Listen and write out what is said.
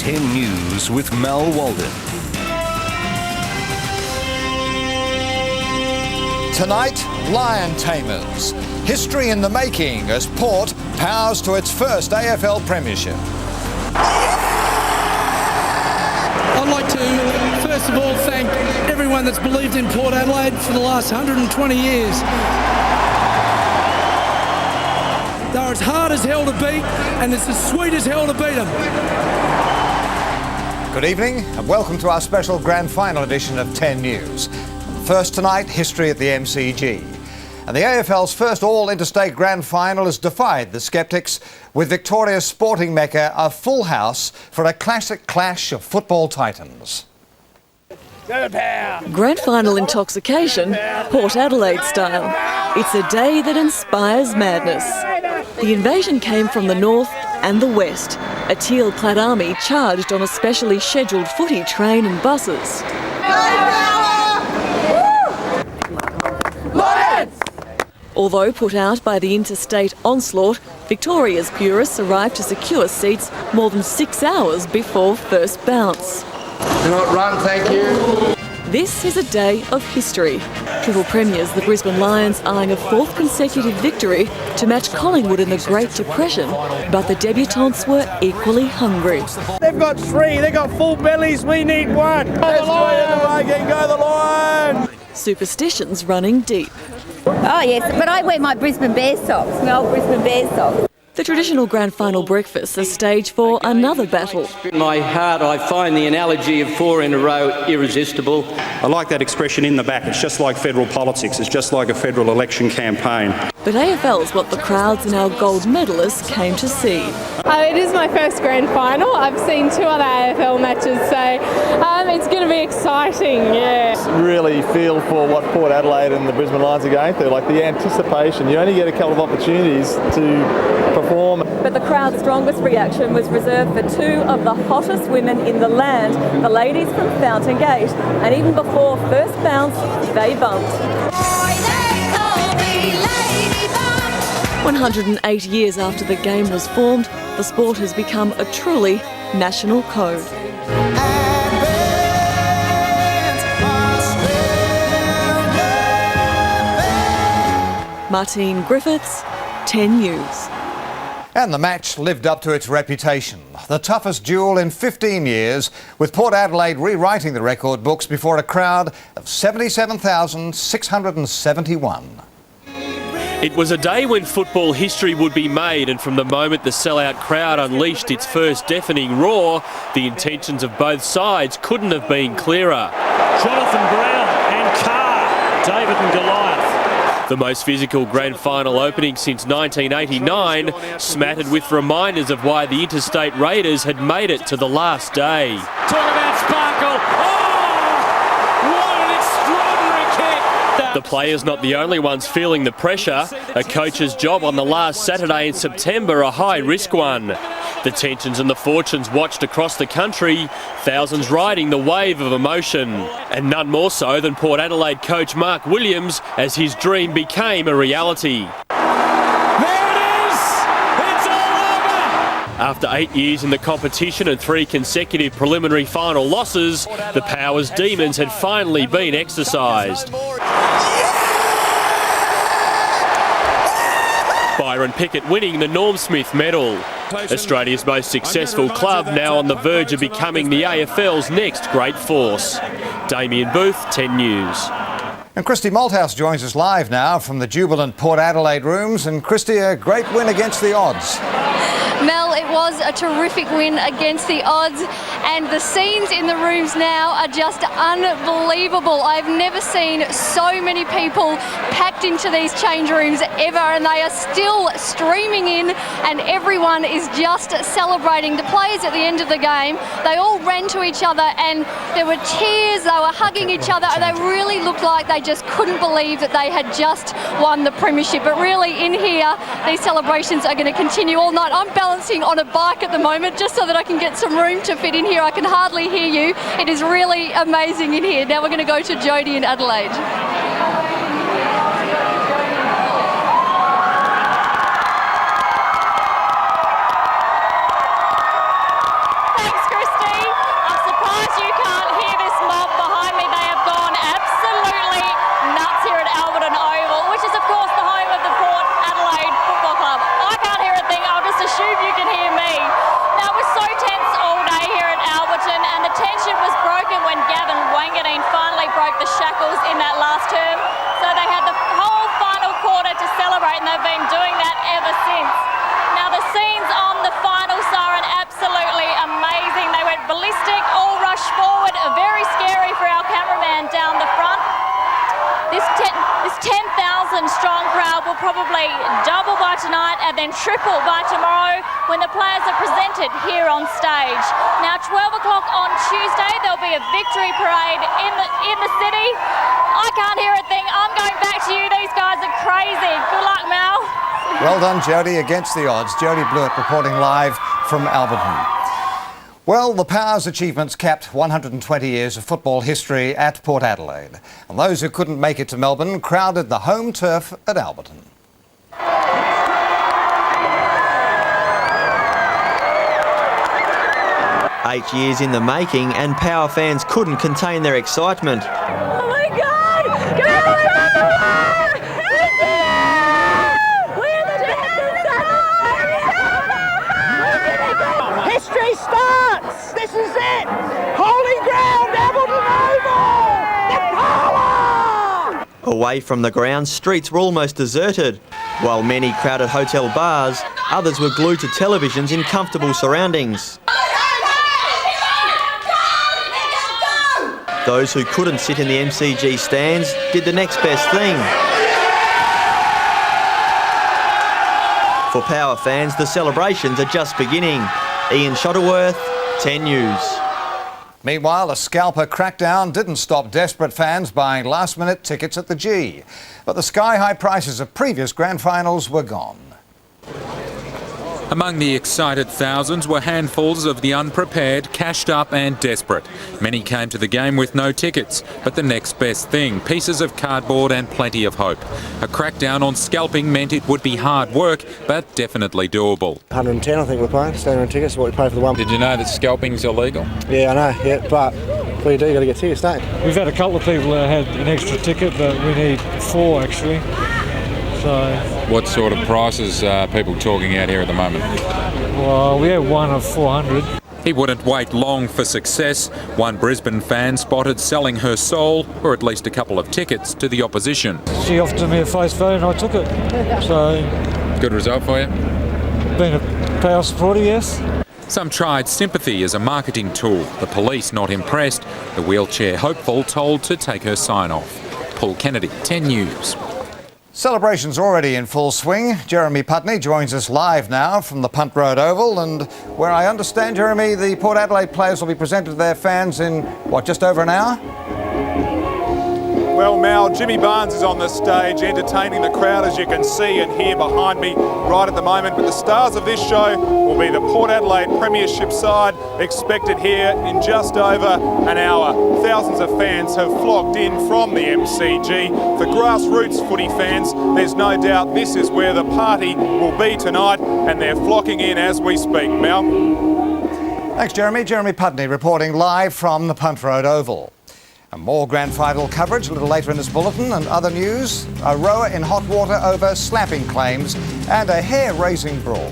10 News with Mel Walden. Tonight, Lion Tamers. History in the making as Port powers to its first AFL premiership. I'd like to, first of all, thank everyone that's believed in Port Adelaide for the last 120 years. They're as hard as hell to beat, and it's as sweet as hell to beat them. Good evening and welcome to our special grand final edition of 10 News. First tonight, history at the MCG. And the AFL's first all-interstate grand final has defied the sceptics, with Victoria's sporting mecca a full house for a classic clash of football titans. Grand final intoxication, Port Adelaide style. It's a day that inspires madness. The invasion came from the north and the west. A teal-clad army charged on a specially scheduled footy train and buses. Although put out by the interstate onslaught, Victoria's purists arrived to secure seats more than 6 hours before first bounce. Do not run, thank you. This is a day of history. Triple premiers, the Brisbane Lions, eyeing a fourth consecutive victory to match Collingwood in the Great Depression, but the debutants were equally hungry. They've got three, they've got full bellies, we need one. Let's go the Lion! Superstitions running deep. Oh yes, but I wear my Brisbane Bear socks, my old Brisbane Bear socks. The traditional grand final breakfast is stage for another battle. In my heart, I find the analogy of 4 in a row irresistible. I like that expression in the back. It's just like federal politics. It's just like a federal election campaign. But AFL's what the crowds and our gold medalists came to see. It is my first grand final. I've seen 2 other AFL matches, so it's going to be exciting, yeah. Really feel for what Port Adelaide and the Brisbane Lions are going through, like the anticipation. You only get a couple of opportunities to perform. But the crowd's strongest reaction was reserved for 2 of the hottest women in the land, the ladies from Fountain Gate. And even before first bounce, they bumped. 108 years after the game was formed, the sport has become a truly national code. Martine Griffiths, 10 News. And the match lived up to its reputation. The toughest duel in 15 years, with Port Adelaide rewriting the record books before a crowd of 77,671. It was a day when football history would be made, and from the moment the sellout crowd unleashed its first deafening roar, the intentions of both sides couldn't have been clearer. Jonathan Brown and Carr, David and Goliath. The most physical grand final opening since 1989, smattered with reminders of why the Interstate Raiders had made it to the last day. Talk about sparkle. Oh, what an extraordinary kick. The players not the only ones feeling the pressure. A coach's job on the last Saturday in September, a high-risk one. The tensions and the fortunes watched across the country, thousands riding the wave of emotion. And none more so than Port Adelaide coach Mark Williams as his dream became a reality. There it is! It's all over! After 8 years in the competition and 3 consecutive preliminary final losses, the Powers Demons had finally been exercised. Byron Pickett winning the Norm Smith medal. Australia's most successful club now on the verge of becoming the AFL's next great force. Damien Booth, 10 News. And Christy Malthouse joins us live now from the jubilant Port Adelaide rooms. And Christy, a great win against the odds. Mel, it was a terrific win against the odds, and the scenes in the rooms now are just unbelievable. I've never seen so many people packed into these change rooms ever, and they are still streaming in, and everyone is just celebrating. The players at the end of the game, they all ran to each other, and there were tears, they were hugging each other, and they really looked like they just couldn't believe that they had just won the premiership. But really, in here, these celebrations are going to continue all night. I'm balancing on a bike at the moment just so that I can get some room to fit in here. I can hardly hear you. It is really amazing in here. Now we're going to go to Jodie in Adelaide. Thanks, Christy. will probably double by tonight and then triple by tomorrow when the players are presented here on stage. Now 12 o'clock on Tuesday there'll be a victory parade in the city. I can't hear a thing. I'm going back to you. These guys are crazy. Good luck, Mel. Well done, Jodie, against the odds. Jodie Blewett reporting live from Alberton. Well, the Power's achievements capped 120 years of football history at Port Adelaide. And those who couldn't make it to Melbourne crowded the home turf at Alberton. 8 years in the making and Power fans couldn't contain their excitement. Oh my God! Go! History starts! This is it! Holy ground, Hamilton Oval! The Power! Away from the ground, streets were almost deserted. While many crowded hotel bars, others were glued to televisions in comfortable surroundings. Those who couldn't sit in the MCG stands did the next best thing. For Power fans, the celebrations are just beginning. Ian Shuttleworth, 10 News. Meanwhile, a scalper crackdown didn't stop desperate fans buying last-minute tickets at the G. But the sky-high prices of previous grand finals were gone. Among the excited thousands were handfuls of the unprepared, cashed up and desperate. Many came to the game with no tickets, but the next best thing, pieces of cardboard and plenty of hope. A crackdown on scalping meant it would be hard work, but definitely doable. 110 I think we're paying, standard tickets, what we pay for the one. Did you know that scalping's illegal? Yeah, I know, yeah, but what do you do, you got to get tickets, don't you? We've had a couple of people that had an extra ticket, but we need 4 actually. So, what sort of prices are people talking out here at the moment? Well, we have one of 400. He wouldn't wait long for success. One Brisbane fan spotted selling her soul, or at least a couple of tickets, to the opposition. She offered me a face value and I took it. So, good result for you? Being a Power supporter, yes. Some tried sympathy as a marketing tool. The police not impressed. The wheelchair hopeful told to take her sign off. Paul Kennedy, 10 News. Celebrations already in full swing. Jeremy Putney joins us live now from the Punt Road Oval, and where I understand, Jeremy, the Port Adelaide players will be presented to their fans in, what, just over an hour? Well, Mal, Jimmy Barnes is on the stage entertaining the crowd, as you can see and hear behind me right at the moment. But the stars of this show will be the Port Adelaide Premiership side, expected here in just over an hour. Thousands of fans have flocked in from the MCG. For grassroots footy fans, there's no doubt this is where the party will be tonight, and they're flocking in as we speak. Mal. Thanks, Jeremy. Jeremy Putney reporting live from the Punt Road Oval. And more grand final coverage a little later in this bulletin, and other news. A rower in hot water over slapping claims and a hair-raising brawl.